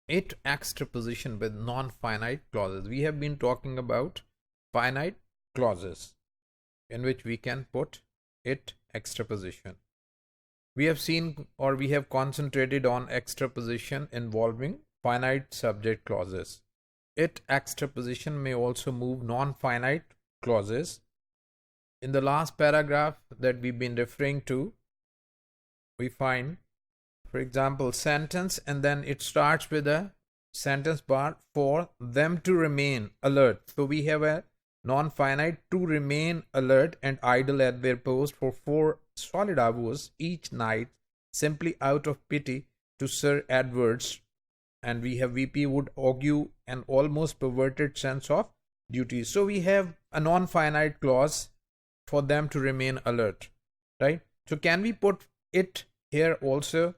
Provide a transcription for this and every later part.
It-extraposition with non-finite clauses. We have been talking about finite clauses in which we can put it-extraposition. We have seen, or we have concentrated on extraposition involving finite subject clauses. It-extraposition may also move non-finite clauses. In the last paragraph that we've been referring to, we find, for example, sentence, and then it starts with a sentence bar for them to remain alert. So we have a non-finite to remain alert and idle at their post for 4 solid hours each night, simply out of pity to Sir Edward's. And we have VP would argue an almost perverted sense of duty. So we have a non-finite clause for them to remain alert, right? So can we put it here also?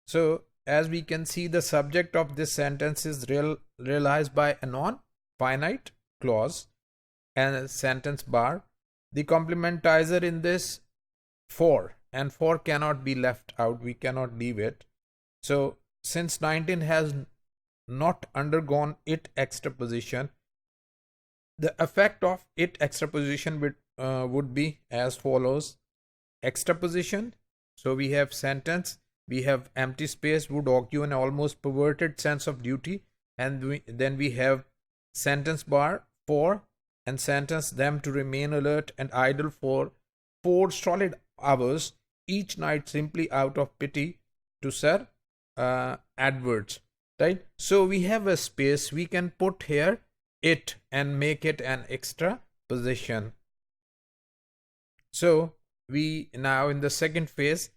So as we can see, the subject of this sentence is realized by a non-finite clause and a sentence bar. The complementizer in this for, and for cannot be left out. We cannot leave it. So since 19 has not undergone it-extraposition, the effect of it-extraposition would be as follows. Extraposition. So we have sentence, we have empty space would argue an almost perverted sense of duty, and then we have sentence bar for and sentence them to remain alert and idle for 4 solid hours each night, simply out of pity to Sir Edward's, right? So we have a space, we can put here it and make it an extraposition. So we now in the second phase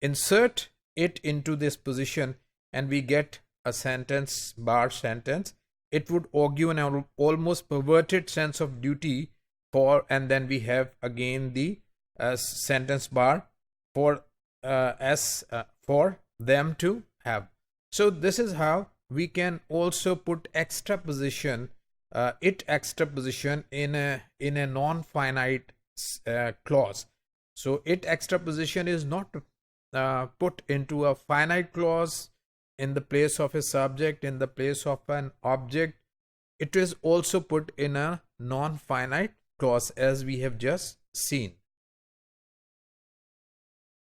insert it into this position and we get a sentence bar sentence. It would argue an almost perverted sense of duty for, and then we have again the sentence bar for for them to have. So this is how we can also put extraposition, it-extraposition in a non-finite clause. So it-extraposition is not put into a finite clause in the place of a subject, in the place of an object. It is also put in a non-finite clause, as we have just seen.